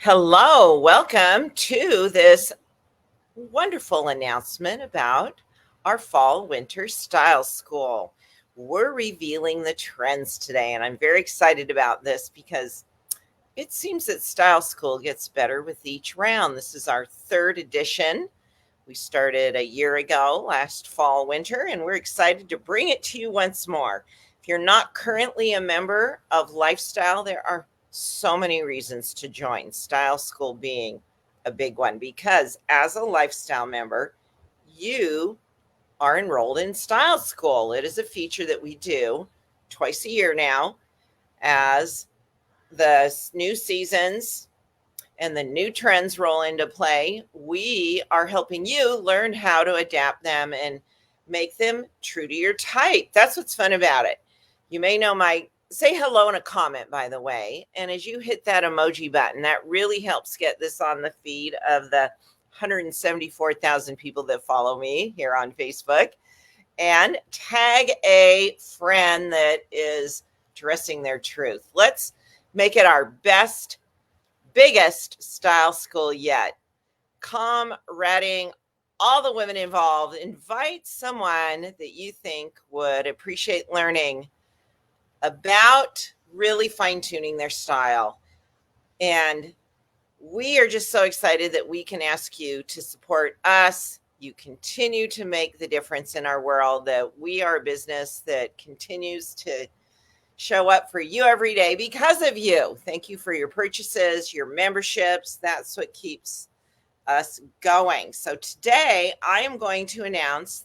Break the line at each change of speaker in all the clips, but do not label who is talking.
Hello, welcome to this wonderful announcement about our fall winter style school. We're revealing the trends today, and I'm very excited about this because it seems that style school gets better with each round. This is our third edition. We started a year ago, last fall winter, and we're excited to bring it to you once more. If you're not currently a member of Lifestyle, there are so many reasons to join, Style School being a big one, because as a Lifestyle member, you are enrolled in Style School. It is a feature that we do twice a year now as the new seasons and the new trends roll into play. We are helping you learn how to adapt them and make them true to your type. That's what's fun about it. You may know say hello in a comment, by the way. And as you hit that emoji button, that really helps get this on the feed of the 174,000 people that follow me here on Facebook. And tag a friend that is dressing their truth. Let's make it our biggest style school yet. Comrading all the women involved. Invite someone that you think would appreciate learning about really fine-tuning their style. And we are just so excited that we can ask you to support us. You continue to make the difference in our world, that we are a business that continues to show up for you every day because of you. Thank you for your purchases, your memberships. That's what keeps us going. So today I am going to announce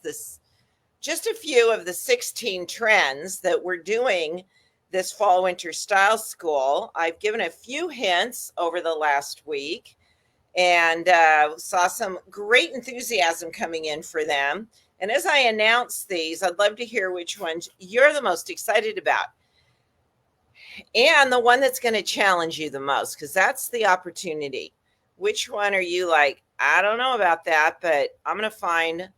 just a few of the 16 trends that we're doing this fall winter style school. I've given a few hints over the last week and saw some great enthusiasm coming in for them. And as I announce these, I'd love to hear which ones you're the most excited about, and the one that's going to challenge you the most, because that's the opportunity. Which one are you like, I don't know about that, but I'm going to find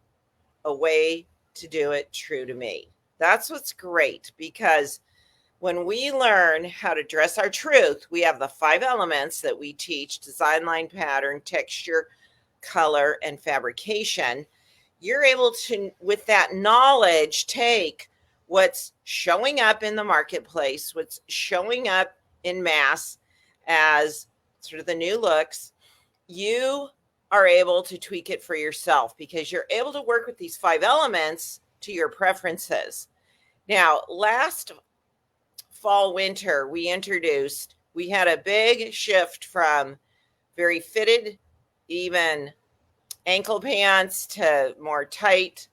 a way to do it true to me? That's what's great, because when we learn how to dress our truth, we have the 5 elements that we teach: design, line, pattern, texture, color, and fabrication. You're able to, with that knowledge, take what's showing up in the marketplace, what's showing up in mass as sort of the new looks. You are able to tweak it for yourself because you're able to work with these 5 elements to your preferences. Now, last fall winter, we had a big shift from very fitted, even ankle pants to more tight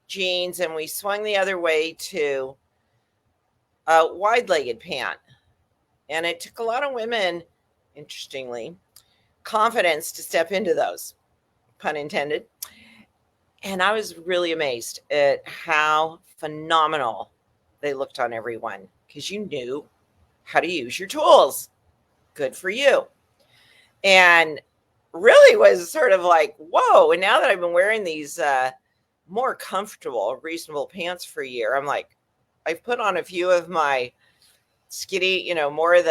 jeans, and we swung the other way to a wide-legged pant. And it took a lot of women, interestingly, confidence to step into those, pun intended. And I was really amazed at how phenomenal they looked on everyone, because you knew how to use your tools. Good for you. And really was sort of like, whoa. And now that I've been wearing these more comfortable, reasonable pants for a year, I'm like, I've put on a few of my skinny, more of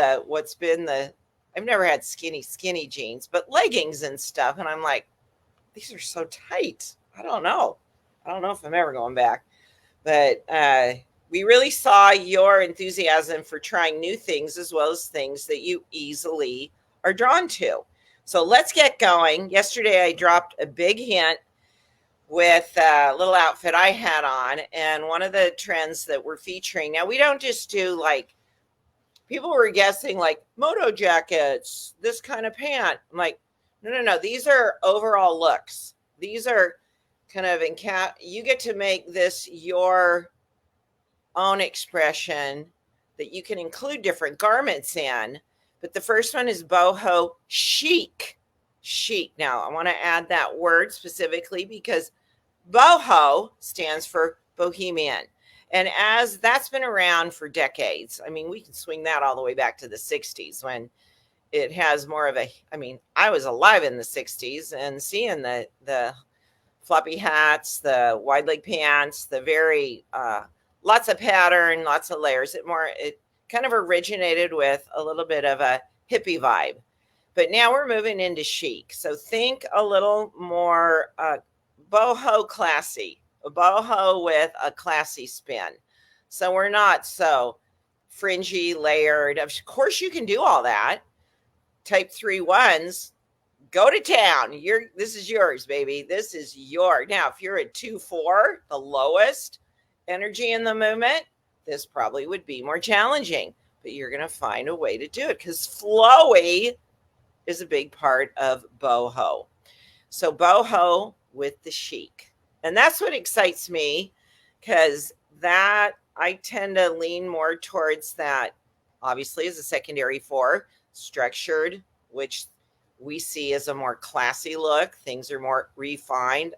I've never had skinny jeans, but leggings and stuff. And I'm like, these are so tight. I don't know if I'm ever going back. But we really saw your enthusiasm for trying new things, as well as things that you easily are drawn to. So let's get going. Yesterday, I dropped a big hint with a little outfit I had on. And one of the trends that we're featuring, now we don't just do people were guessing moto jackets, this kind of pant. I'm like, no. These are overall looks. These are kind of you get to make this your own expression that you can include different garments in. But the first one is Boho chic. Chic. Now, I want to add that word specifically because Boho stands for bohemian. And as that's been around for decades, we can swing that all the way back to the 60s, when it has more of I was alive in the 60s and seeing the floppy hats, the wide leg pants, the very lots of pattern, lots of layers. It kind of originated with a little bit of a hippie vibe. But now we're moving into chic. So think a little more boho classy, a boho with a classy spin. So we're not so fringy, layered. Of course, you can do all that. Type 3 ones, go to town. This is yours, baby. This is yours. Now, if you're a 2-4, the lowest energy in the movement, this probably would be more challenging. But you're going to find a way to do it because flowy is a big part of boho. So boho with the chic. And that's what excites me because that I tend to lean more towards that, obviously, as a secondary 4, structured, which we see as a more classy look. Things are more refined.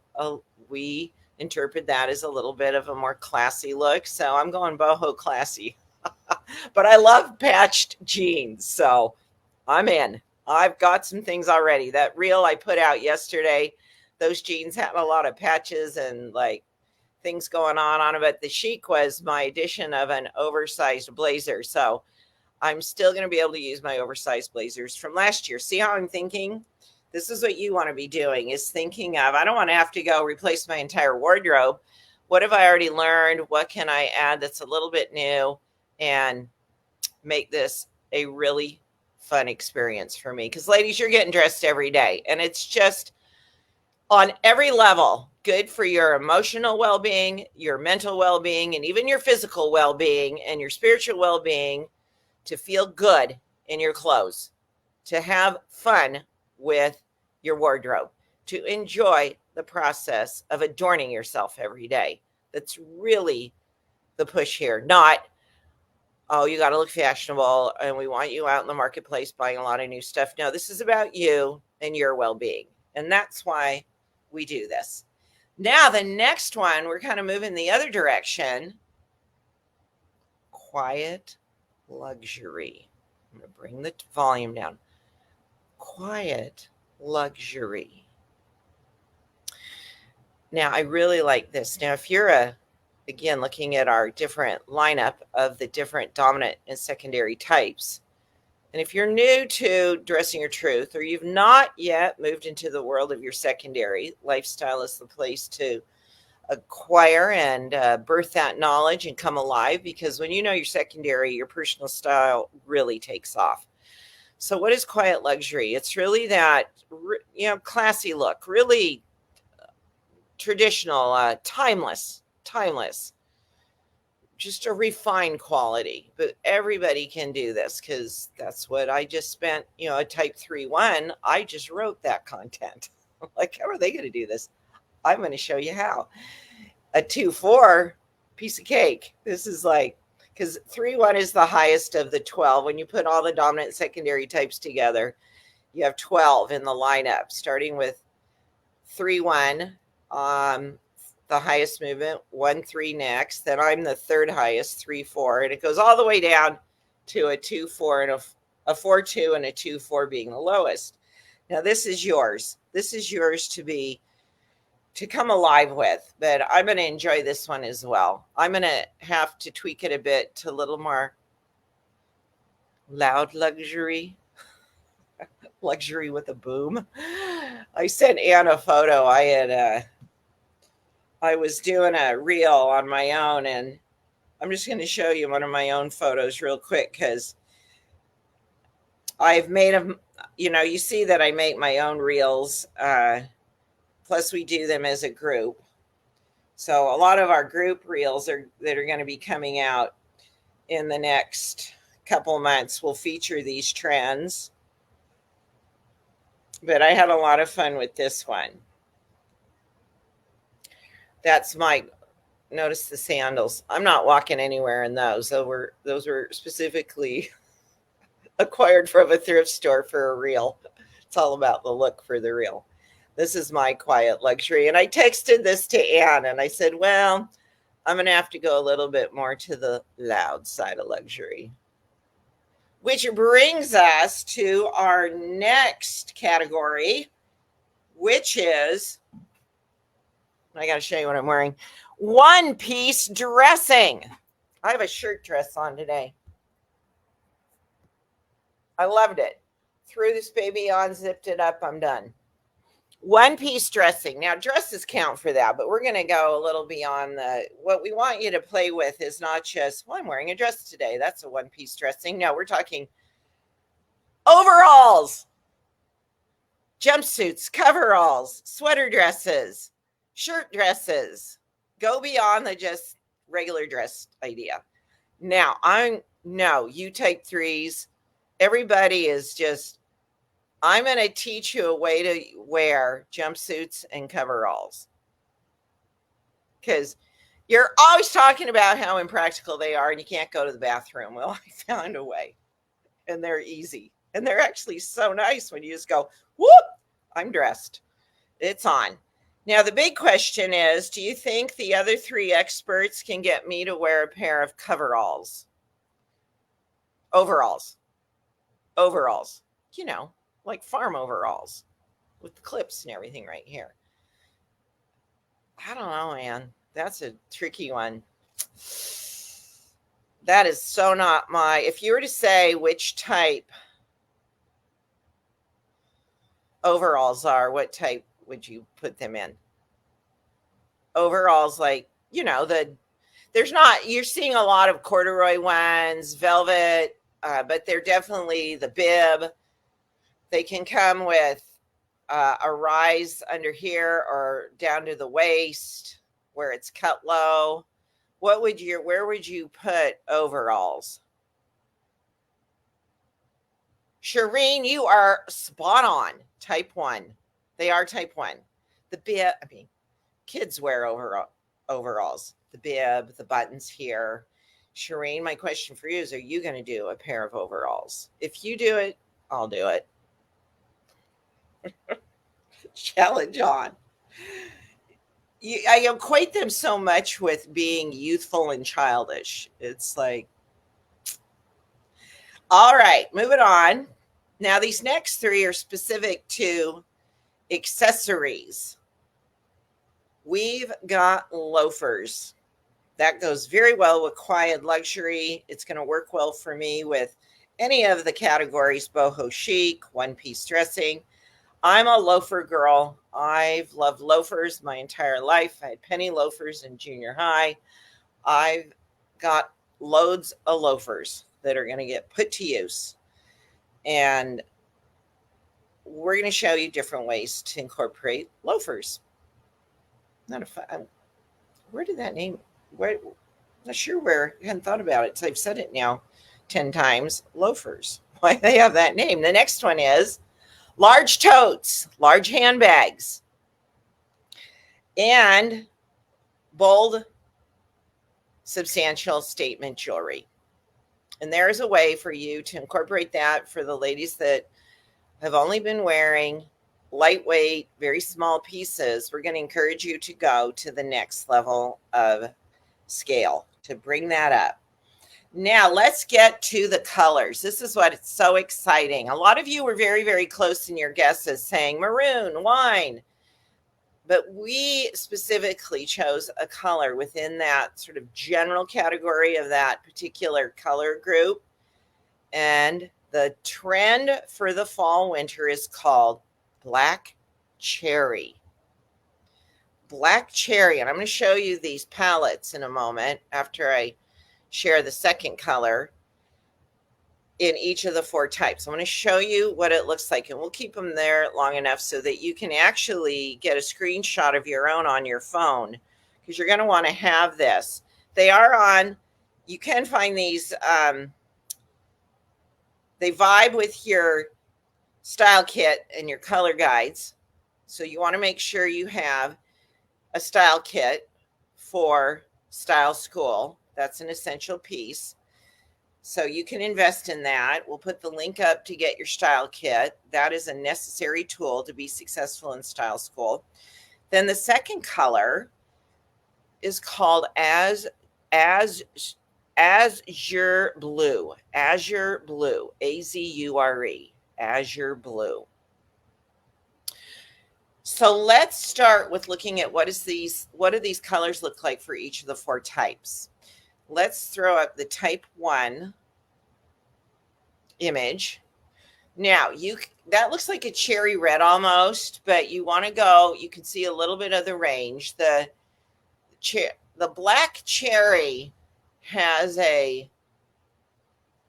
We interpret that as a little bit of a more classy look. So I'm going boho classy. But I love patched jeans. So I'm in. I've got some things already. That reel I put out yesterday, those jeans had a lot of patches and like things going on it. But the chic was my addition of an oversized blazer. So I'm still going to be able to use my oversized blazers from last year. See how I'm thinking? This is what you want to be doing, is thinking of, I don't want to have to go replace my entire wardrobe. What have I already learned? What can I add that's a little bit new and make this a really fun experience for me? Because ladies, you're getting dressed every day, and it's just on every level good for your emotional well-being, your mental well-being, and even your physical well-being and your spiritual well-being, to feel good in your clothes, to have fun with your wardrobe, to enjoy the process of adorning yourself every day. That's really the push here. Not, oh, you got to look fashionable and we want you out in the marketplace buying a lot of new stuff. No, this is about you and your well-being. And that's why we do this. Now, the next one, we're kind of moving the other direction. Quiet luxury. I'm going to bring the volume down. Quiet luxury. Now, I really like this. Now, if you're again, looking at our different lineup of the different dominant and secondary types, and if you're new to Dressing Your Truth, or you've not yet moved into the world of your secondary, lifestyle is the place to acquire and birth that knowledge and come alive, because when you know your secondary, your personal style really takes off. So what is quiet luxury? It's really that, classy look, really traditional, timeless, just a refined quality. But everybody can do this, because that's what I just spent, a type 3-1. I just wrote that content. Like, how are they going to do this? I'm going to show you how. A 2-4, piece of cake. This is like, because 3-1 is the highest of the 12. When you put all the dominant and secondary types together, you have 12 in the lineup, starting with 3-1, the highest movement, 1-3 next. Then I'm the third highest, 3-4, and it goes all the way down to a 2-4 and a 4-2 and a 2-4 being the lowest. Now this is yours. This is yours to come alive with, but I'm going to enjoy this one as well. I'm going to have to tweak it a bit to a little more loud luxury, luxury with a boom. I sent Ann a photo. I was doing a reel on my own, and I'm just going to show you one of my own photos real quick, because I've made them, you see that I make my own reels. Plus we do them as a group. So a lot of our group reels that are going to be coming out in the next couple months will feature these trends. But I had a lot of fun with this one. That's notice the sandals. I'm not walking anywhere in those. Those were specifically acquired from a thrift store for a reel. It's all about the look for the reel. This is my quiet luxury. And I texted this to Ann, and I said, well, I'm going to have to go a little bit more to the loud side of luxury. Which brings us to our next category, which is, I got to show you what I'm wearing, one-piece dressing. I have a shirt dress on today. I loved it. Threw this baby on, zipped it up, I'm done. One piece dressing. Now, dresses count for that, but we're going to go a little beyond what we want you to play with is not just, well, I'm wearing a dress today. That's a one piece dressing. No, we're talking overalls, jumpsuits, coveralls, sweater dresses, shirt dresses. Go beyond the just regular dress idea. Now, no, you take threes. Everybody is just, I'm going to teach you a way to wear jumpsuits and coveralls. Because you're always talking about how impractical they are and you can't go to the bathroom. Well, I found a way. And they're easy. And they're actually so nice when you just go, whoop, I'm dressed. It's on. Now, the big question is, do you think the other three experts can get me to wear a pair of coveralls? Overalls. You know, like farm overalls with the clips and everything right here. I don't know, man. That's a tricky one. That is so not my, if you were to say which type overalls are, what type would you put them in? Overalls, like, you know, there's not, you're seeing a lot of corduroy ones, velvet, but they're definitely the bib. They can come with a rise under here or down to the waist where it's cut low. Where would you put overalls? Shireen, you are spot on. Type 1. They are type 1. The bib, I mean, kids wear overalls. The bib, the buttons here. Shireen, my question for you is, are you going to do a pair of overalls? If you do it, I'll do it. Challenge on. I equate them so much with being youthful and childish. It's like, all right, moving on. Now, these next three are specific to accessories. We've got loafers. That goes very well with quiet luxury. It's going to work well for me with any of the categories, boho chic, one-piece dressing. I'm a loafer girl. I've loved loafers my entire life. I had penny loafers in junior high. I've got loads of loafers that are going to get put to use. And we're going to show you different ways to incorporate loafers. Where did that name? Where? Not sure where. I hadn't thought about it. So I've said it now 10 times. Loafers. Why they have that name? The next one is large totes, large handbags, and bold, substantial statement jewelry. And there's a way for you to incorporate that for the ladies that have only been wearing lightweight, very small pieces. We're going to encourage you to go to the next level of scale to bring that up. Now, let's get to the colors. This is what it's so exciting. A lot of you were very, very close in your guesses saying maroon, wine. But we specifically chose a color within that sort of general category of that particular color group. And the trend for the fall winter is called black cherry. Black cherry. And I'm going to show you these palettes in a moment after I share the second color in each of the 4 types. I'm going to show you what it looks like, and we'll keep them there long enough so that you can actually get a screenshot of your own on your phone, because you're going to want to have this. They are on, you can find these, they vibe with your style kit and your color guides. So you want to make sure you have a style kit for Style School. That's an essential piece. So you can invest in that. We'll put the link up to get your style kit. That is a necessary tool to be successful in Style School. Then the second color is called Azure Blue. Azure Blue. A-Z-U-R-E. Azure Blue. So let's start with looking at what do these colors look like for each of the 4 types. Let's throw up the type 1 image. Now that looks like a cherry red almost, but you want to go, you can see a little bit of the range. The black cherry has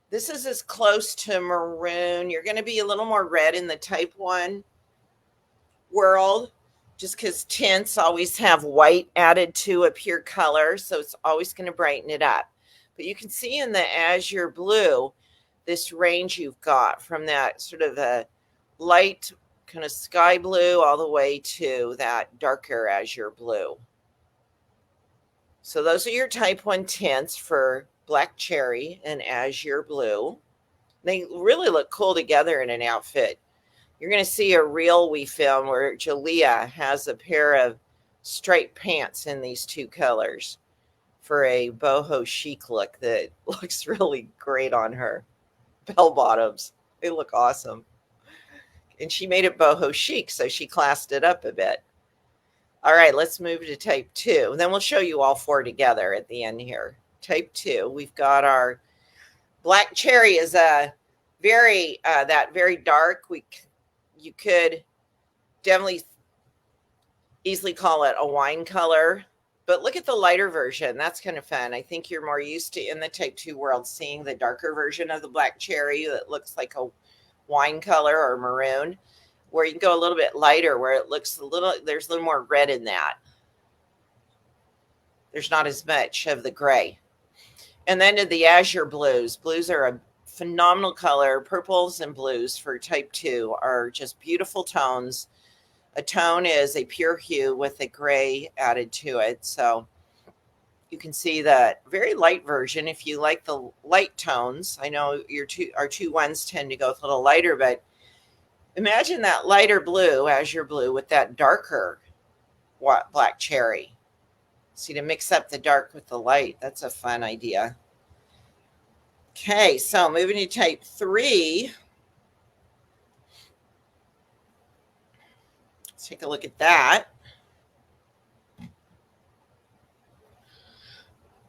this is as close to maroon. You're going to be a little more red in the type 1 world, just because tints always have white added to a pure color, so it's always going to brighten it up. But you can see in the azure blue this range you've got from that sort of a light kind of sky blue all the way to that darker azure blue. So those are your type 1 tints for black cherry and azure blue. They really look cool together in an outfit. You're going to see a reel we film where Jalea has a pair of striped pants in these two colors for a boho chic look that looks really great on her. Bell bottoms, they look awesome. And she made it boho chic, so she classed it up a bit. All right, let's move to type 2. Then we'll show you all 4 together at the end here. Type 2, we've got our black cherry is a very dark. You could definitely easily call it a wine color, but look at the lighter version. That's kind of fun. I think you're more used to, in the type 2 world, seeing the darker version of the black cherry that looks like a wine color or maroon, where you can go a little bit lighter, where it looks there's a little more red in that. There's not as much of the gray. And then to the azure blues. Blues are a phenomenal color. Purples and blues for type 2 are just beautiful tones. A tone is a pure hue with a gray added to it. So you can see that very light version if you like the light tones. I know our 2 ones tend to go a little lighter, but imagine that lighter blue, azure blue, with that darker black cherry. See, to mix up the dark with the light. That's a fun idea. Okay, so moving to type 3. Let's take a look at that.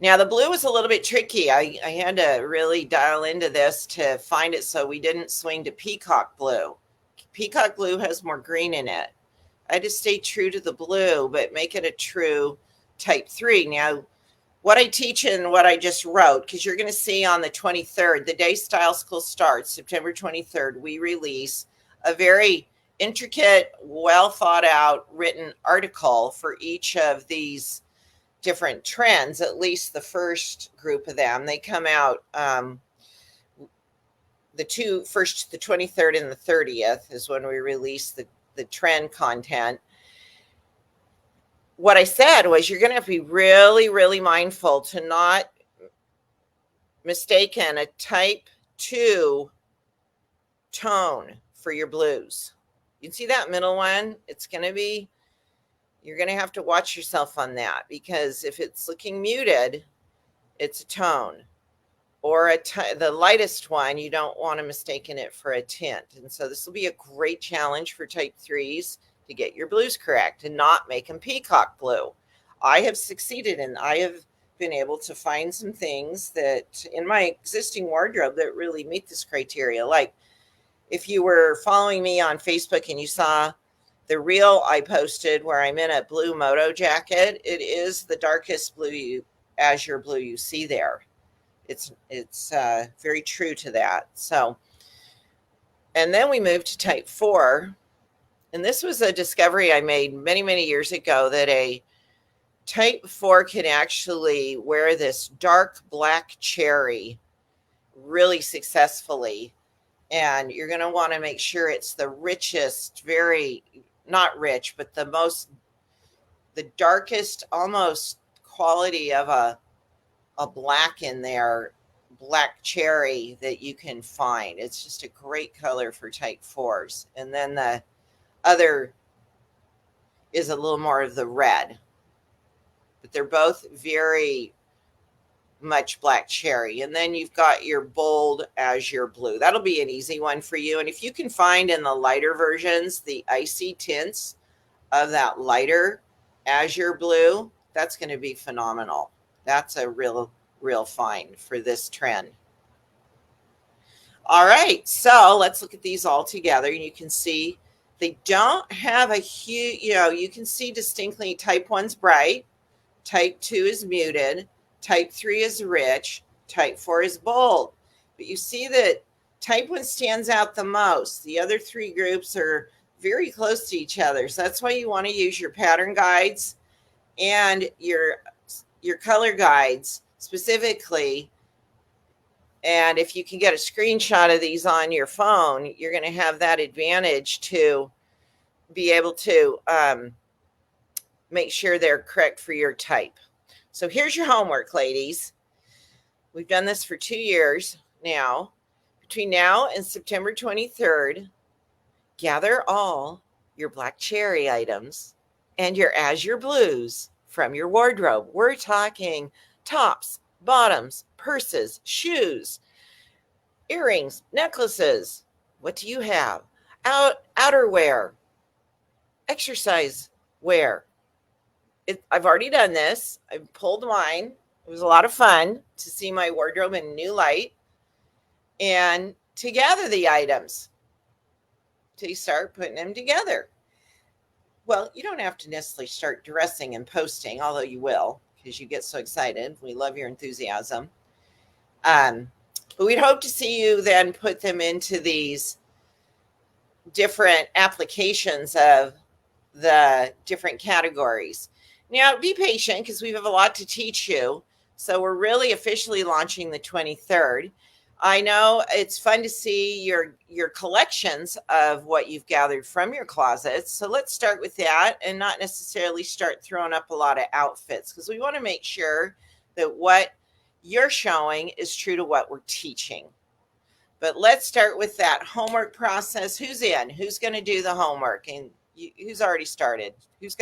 Now, the blue was a little bit tricky. I had to really dial into this to find it so we didn't swing to peacock blue. Peacock blue has more green in it. I had to stay true to the blue, but make it a true type 3. Now, what I teach and what I just wrote, because you're going to see on the 23rd, the day Style School starts, September 23rd, we release a very intricate, well thought out, written article for each of these different trends, at least the first group of them. They come out the 23rd and the 30th is when we release the trend content. What I said was you're going to have to be really, really mindful to not mistaken a type 2 tone for your blues. You can see that middle one. You're going to have to watch yourself on that, because if it's looking muted, it's a tone. Or the lightest one, you don't want to mistaken it for a tint. And so this will be a great challenge for type 3s to get your blues correct and not make them peacock blue. I have succeeded, and I have been able to find some things that in my existing wardrobe that really meet this criteria. Like if you were following me on Facebook and you saw the reel I posted where I'm in a blue moto jacket, it is the darkest blue, azure blue you see there. It's very true to that. So, and then we moved to type 4. And this was a discovery I made many, many years ago, that a type 4 can actually wear this dark black cherry really successfully. And you're going to want to make sure it's the richest, very, not rich, but the darkest almost quality of a black in there, black cherry, that you can find. It's just a great color for type 4s. And then the other is a little more of the red, but they're both very much black cherry. And then you've got your bold azure blue. That'll be an easy one for you. And if you can find in the lighter versions the icy tints of that lighter azure blue, that's going to be phenomenal. That's a real find for this trend. All right, so let's look at these all together. You can see they don't have a huge, you can see distinctly type 1's bright, type 2 is muted, type 3 is rich, type 4 is bold. But you see that type 1 stands out the most. The other three groups are very close to each other. So that's why you want to use your pattern guides and your color guides specifically. And if you can get a screenshot of these on your phone, you're going to have that advantage to be able to make sure they're correct for your type. So here's your homework, ladies. We've done this for 2 years now. Between now and September 23rd, gather all your black cherry items and your azure blues from your wardrobe. We're talking tops, bottoms, purses, shoes, earrings, necklaces. What do you have? Outerwear, exercise wear. I've already done this. I pulled mine. It was a lot of fun to see my wardrobe in new light and to gather the items, to start putting them together. Well, you don't have to necessarily start dressing and posting, although you will, because you get so excited. We love your enthusiasm. But we'd hope to see you then put them into these different applications of the different categories. Now, be patient because we have a lot to teach you. So we're really officially launching the 23rd. I know it's fun to see your collections of what you've gathered from your closets. So let's start with that and not necessarily start throwing up a lot of outfits, because we want to make sure that what you're showing is true to what we're teaching. But let's start with that homework process. Who's in? Who's going to do the homework? And who's already started? Who's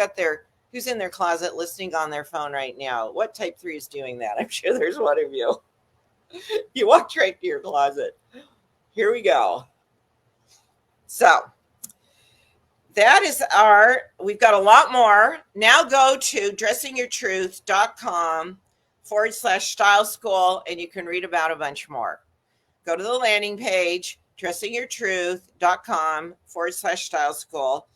in their closet listening on their phone right now? What type 3 is doing that? I'm sure there's one of you. You walked right to your closet. Here we go. So that is we've got a lot more. Now go to dressingyourtruth.com/style school and you can read about a bunch more. Go to the landing page, dressingyourtruth.com/style school.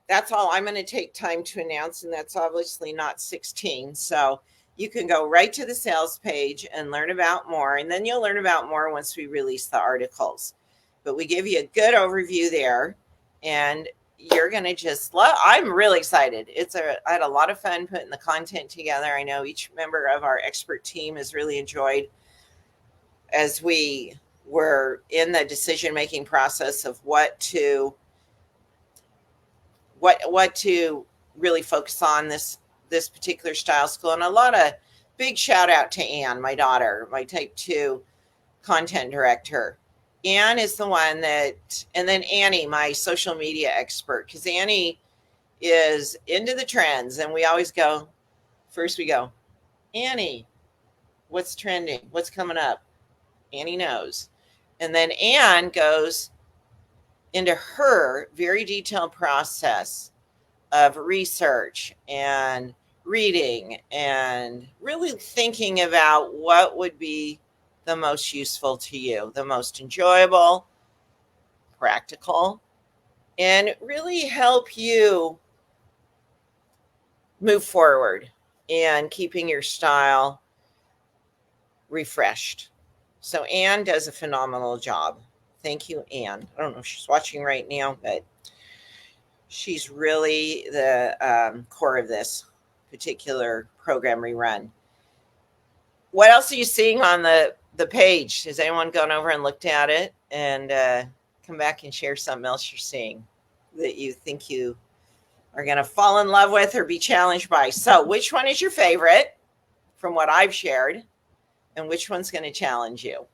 That's all I'm going to take time to announce, and that's obviously not 16. So you can go right to the sales page and learn about more, and then you'll learn about more once we release the articles. But we give you a good overview there, and you're going to just love. I'm really excited. I had a lot of fun putting the content together. I know each member of our expert team has really enjoyed as we were in the decision-making process of what to really focus on this particular style school. And a lot of big shout out to Anne, my daughter, my type 2 content director. Anne is the one and then Annie, my social media expert, because Annie is into the trends. And we always go, Annie, what's trending? What's coming up? Annie knows. And then Anne goes into her very detailed process of research and reading and really thinking about what would be the most useful to you, the most enjoyable, practical, and really help you move forward and keeping your style refreshed. So Anne does a phenomenal job. Thank you, Anne. I don't know if she's watching right now, but she's really the core of this particular program we run. What else are you seeing on the page? Has anyone gone over and looked at it and come back and share something else you're seeing that you think you are going to fall in love with or be challenged by? So which one is your favorite from what I've shared, and which one's going to challenge you?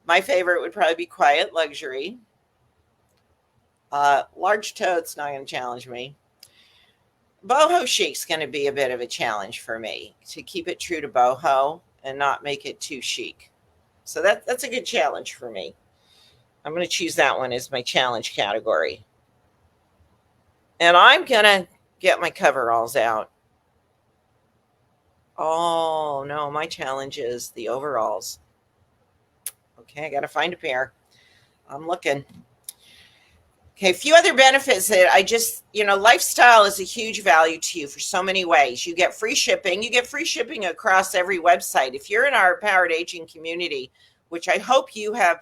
My favorite would probably be quiet luxury. Large tote's not going to challenge me. Boho chic's going to be a bit of a challenge for me, to keep it true to boho and not make it too chic. So that's a good challenge for me. I'm going to choose that one as my challenge category. And I'm going to get my coveralls out. Oh, no, my challenge is the overalls. Okay, I got to find a pair. I'm looking. Okay, a few other benefits that I just, lifestyle is a huge value to you for so many ways. You get free shipping. You get free shipping across every website. If you're in our Empowered Aging community, which I hope you have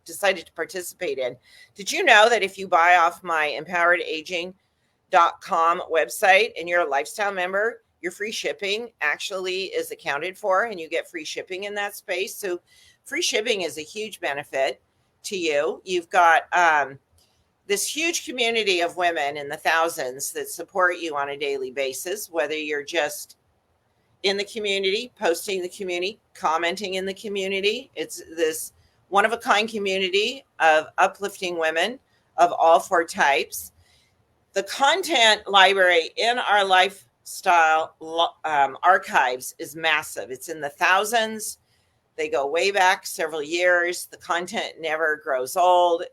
decided to participate in, did you know that if you buy off my empoweredaging.com website and you're a lifestyle member, your free shipping actually is accounted for and you get free shipping in that space? So free shipping is a huge benefit to you. You've got this huge community of women in the thousands that support you on a daily basis, whether you're just in the community, posting the community, commenting in the community. It's this one-of-a-kind community of uplifting women of all four types. The content library in our lifestyle archives is massive. It's in the thousands. They go way back several years. The content never grows old.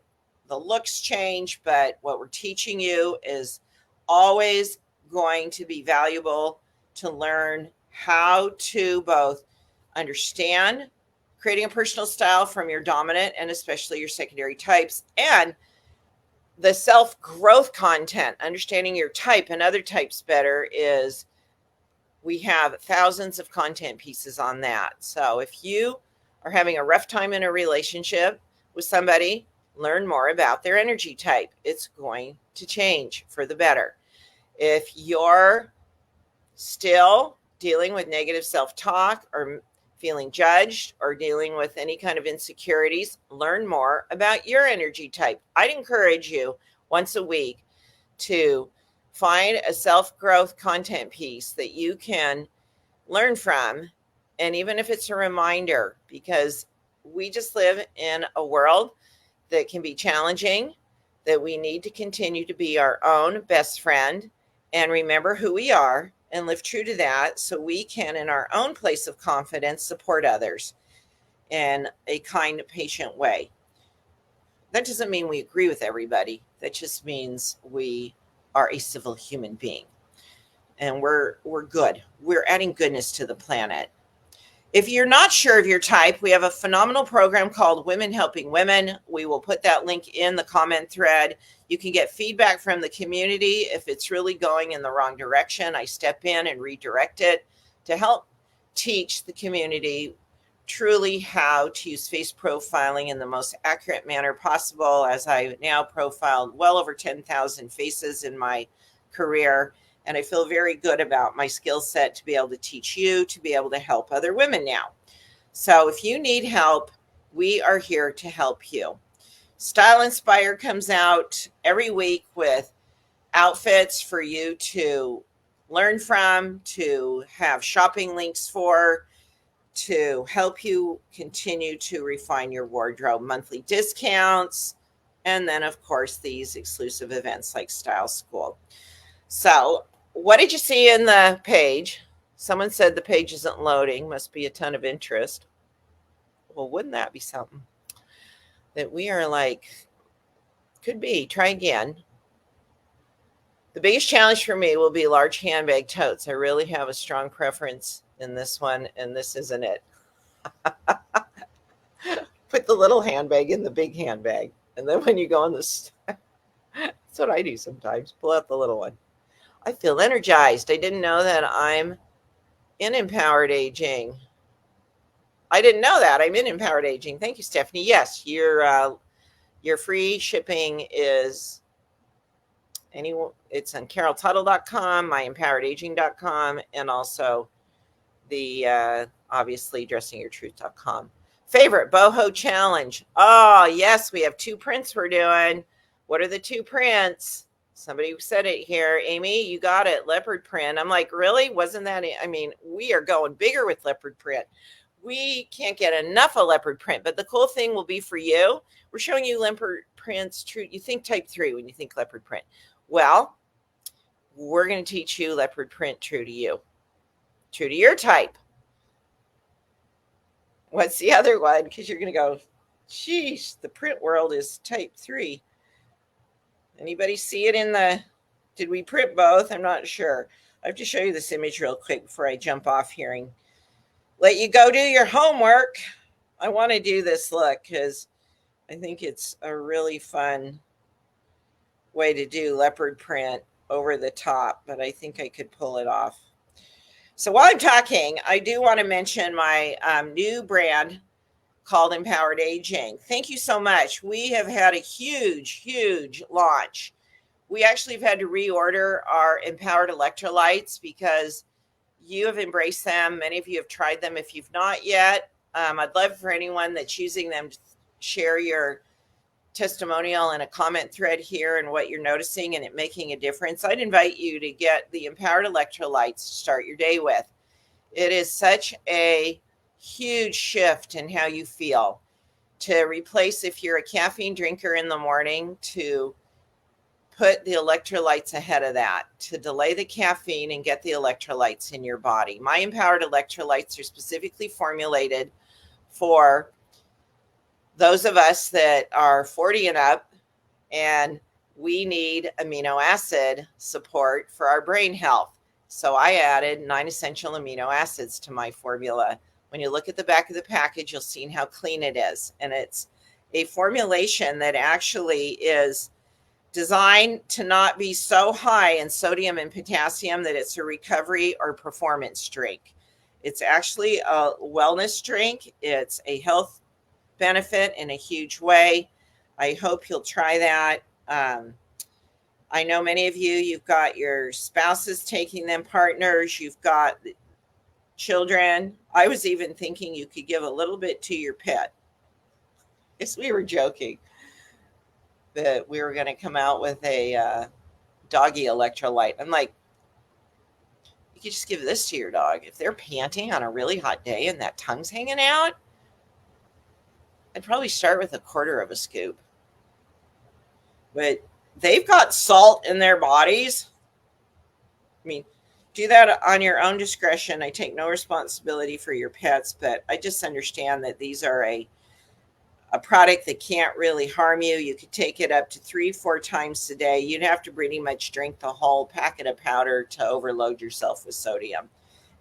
The looks change, but what we're teaching you is always going to be valuable to learn how to both understand creating a personal style from your dominant and especially your secondary types, and the self-growth content, understanding your type and other types better. Is we have thousands of content pieces on that. So if you are having a rough time in a relationship with somebody, learn more about their energy type. It's going to change for the better. If you're still dealing with negative self-talk or feeling judged or dealing with any kind of insecurities, learn more about your energy type. I'd encourage you once a week to find a self-growth content piece that you can learn from. And even if it's a reminder, because we just live in a world that can be challenging, that we need to continue to be our own best friend and remember who we are and live true to that, so we can, in our own place of confidence, support others in a kind, patient way. That doesn't mean we agree with everybody. That just means we are a civil human being. And we're good. We're adding goodness to the planet. If you're not sure of your type, we have a phenomenal program called Women Helping Women. We will put that link in the comment thread. You can get feedback from the community if it's really going in the wrong direction. I step in and redirect it to help teach the community truly how to use face profiling in the most accurate manner possible, as I've now profiled well over 10,000 faces in my career. And I feel very good about my skill set to be able to teach you, to be able to help other women now. So if you need help, we are here to help you. Style Inspire comes out every week with outfits for you to learn from, to have shopping links for, to help you continue to refine your wardrobe, monthly discounts, and then, of course, these exclusive events like Style School. So what did you see in the page? Someone said the page isn't loading. Must be a ton of interest. Well, wouldn't that be something? That we are like, could be. Try again. The biggest challenge for me will be large handbag totes. I really have a strong preference in this one, and this isn't it. Put the little handbag in the big handbag. And then when you go on this, that's what I do sometimes. Pull out the little one. I feel energized. I didn't know that I'm in Empowered Aging. I didn't know that. I'm in Empowered Aging. Thank you, Stephanie. Yes, your free shipping is it's on caroltuttle.com, myempoweredaging.com, and also the obviously dressingyourtruth.com. Favorite Boho challenge. Oh, yes, we have 2 prints we're doing. What are the 2 prints? Somebody said it here. Amy, you got it. Leopard print. I'm like, really? Wasn't that it? I mean, we are going bigger with leopard print. We can't get enough of leopard print. But the cool thing will be for you, we're showing you leopard prints true. You think type 3 when you think leopard print. Well, we're going to teach you leopard print true to you, true to your type. What's the other one? Because you're going to go, sheesh, the print world is type 3. Anybody see it in the, did we print both? I'm not sure. I have to show you this image real quick before I jump off here and let you go do your homework. I want to do this look because I think it's a really fun way to do leopard print over the top, but I think I could pull it off. So while I'm talking, I do want to mention my new brand called Empowered Aging. Thank you so much. We have had a huge launch. We actually have had to reorder our Empowered electrolytes because you have embraced them. Many of you have tried them. If you've not yet, I'd love for anyone that's using them to share your testimonial in a comment thread here and what you're noticing and it making a difference. I'd invite you to get the Empowered electrolytes to start your day with. It is such a huge shift in how you feel to replace, if you're a caffeine drinker in the morning, to put the electrolytes ahead of that, to delay the caffeine and get the electrolytes in your body. My Empowered electrolytes are specifically formulated for those of us that are 40 and up, and we need amino acid support for our brain health. So I added 9 essential amino acids to my formula. When you look at the back of the package, you'll see how clean it is. And it's a formulation that actually is designed to not be so high in sodium and potassium that it's a recovery or performance drink. It's actually a wellness drink. It's a health benefit in a huge way. I hope you'll try that. I know many of you, you've got your spouses taking them, partners, you've got children. I was even thinking you could give a little bit to your pet. Yes, we were joking that we were going to come out with a doggy electrolyte. I'm like, you could just give this to your dog. If they're panting on a really hot day and that tongue's hanging out, I'd probably start with 1/4 of a scoop. But they've got salt in their bodies. I mean, do that on your own discretion. I take no responsibility for your pets, but I just understand that these are a product that can't really harm you. You could take it up to 3-4 times a day. You'd have to pretty much drink the whole packet of powder to overload yourself with sodium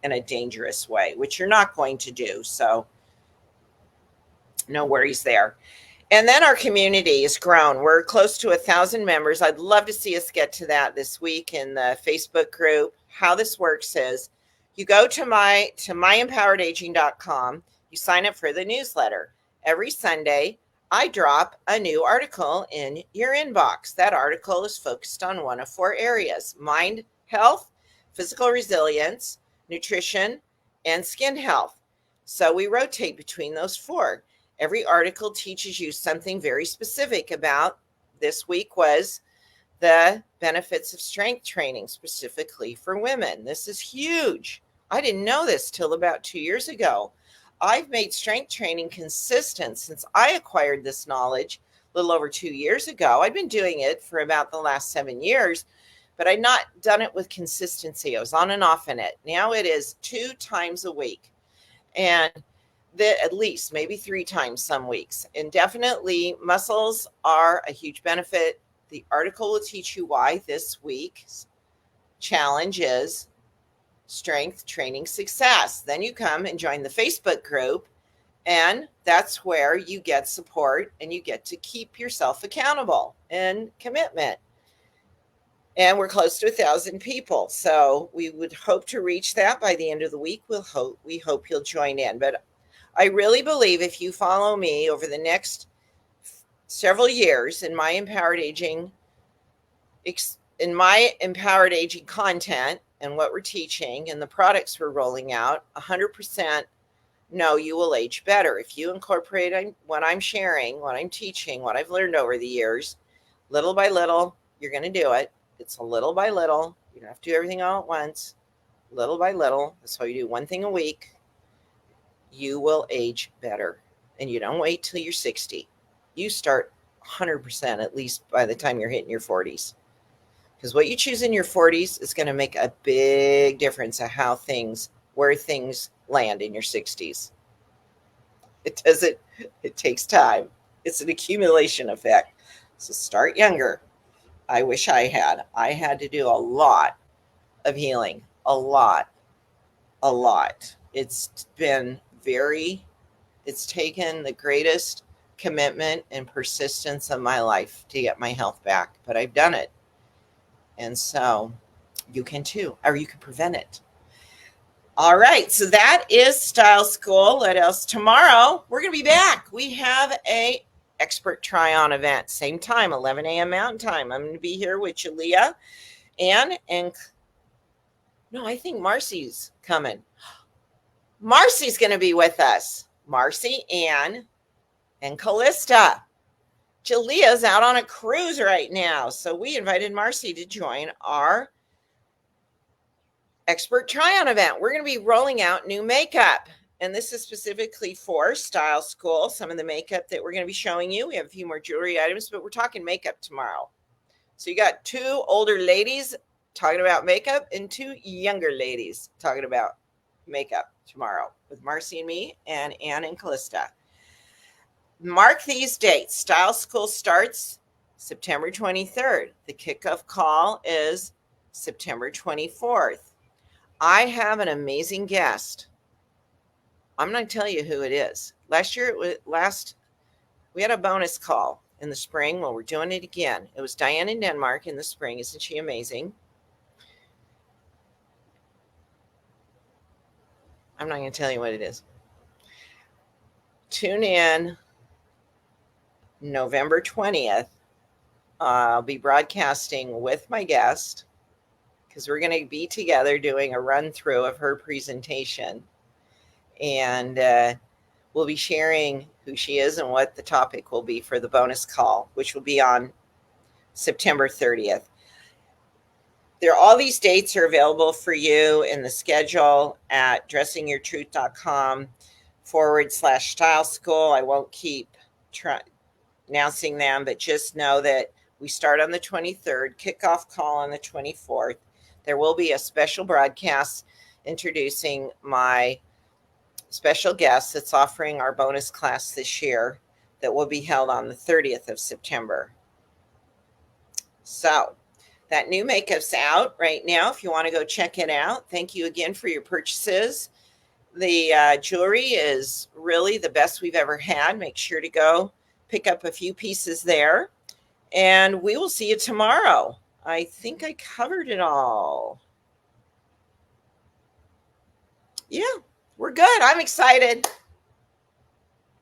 in a dangerous way, which you're not going to do. So no worries there. And then our community has grown. We're close to 1,000 members. I'd love to see us get to that this week in the Facebook group. How this works is you go to myempoweredaging.com, you sign up for the newsletter. Every Sunday, I drop a new article in your inbox. That article is focused on one of 4 areas: mind health, physical resilience, nutrition, and skin health. So we rotate between those 4. Every article teaches you something very specific about. This week was the benefits of strength training, specifically for women. This is huge. I didn't know this till about 2 years ago. I've made strength training consistent since I acquired this knowledge a little over 2 years ago. I've been doing it for about the last 7 years, but I'd not done it with consistency. I was on and off in it. Now it is 2 times a week, and at least maybe 3 times some weeks. And definitely muscles are a huge benefit. The article will teach you why this week's challenge is strength training success. Then you come and join the Facebook group, and that's where you get support and you get to keep yourself accountable and commitment. And we're close to 1,000 people. So we would hope to reach that by the end of the week. We hope you'll join in. But I really believe if you follow me over the next several years in my empowered aging content and what we're teaching and the products we're rolling out, 100% know you will age better. If you incorporate what I'm sharing, what I'm teaching, what I've learned over the years, little by little, you're going to do it. It's a little by little. You don't have to do everything all at once. Little by little. That's how you do one thing a week. You will age better. And you don't wait till you're 60. You start 100% at least by the time you're hitting your 40s. Because what you choose in your 40s is going to make a big difference of where things land in your 60s. It takes time. It's an accumulation effect. So start younger. I wish I had to do a lot of healing. A lot. It's been very It's taken the greatest commitment and persistence of my life to get my health back, but I've done it. And so you can too, or you can prevent it. All right, so that is Style School. What else? Tomorrow we're going to be back. We have a expert try-on event, same time, 11 a.m. Mountain Time. I'm going to be here with Jalea, Ann, and no, I think Marcy's coming. Marcy's going to be with us. Marcy, Ann, and Callista. Jalea's out on a cruise right now, so we invited Marcy to join our expert try-on event. We're going to be rolling out new makeup, and this is specifically for Style School. Some of the makeup that we're going to be showing you. We have a few more jewelry items, but we're talking makeup tomorrow. So you got 2 older ladies talking about makeup and 2 younger ladies talking about makeup tomorrow with Marcy and me and Ann and Callista. Mark these dates. Style School starts September 23rd. The kickoff call is September 24th. I have an amazing guest. I'm going to tell you who it is. Last year, we had a bonus call in the spring. Well, we're doing it again. It was Diane in Denmark in the spring. Isn't she amazing? I'm not going to tell you what it is. Tune in November 20th. I'll be broadcasting with my guest because we're going to be together doing a run through of her presentation. And we'll be sharing who she is and what the topic will be for the bonus call, which will be on September 30th. All these dates are available for you in the schedule at dressingyourtruth.com/style school. I won't keep announcing them, but just know that we start on the 23rd, kickoff call on the 24th. There will be a special broadcast introducing my special guest that's offering our bonus class this year that will be held on the 30th of September. So that new makeup's out right now if you want to go check it out. Thank you again for your purchases. The jewelry is really the best we've ever had. Make sure to go pick up a few pieces there. And we will see you tomorrow. I think I covered it all. Yeah, we're good. I'm excited.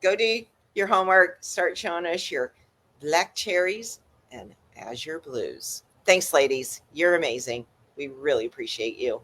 Go do your homework. Start showing us your black cherries and azure blues. Thanks, ladies. You're amazing. We really appreciate you.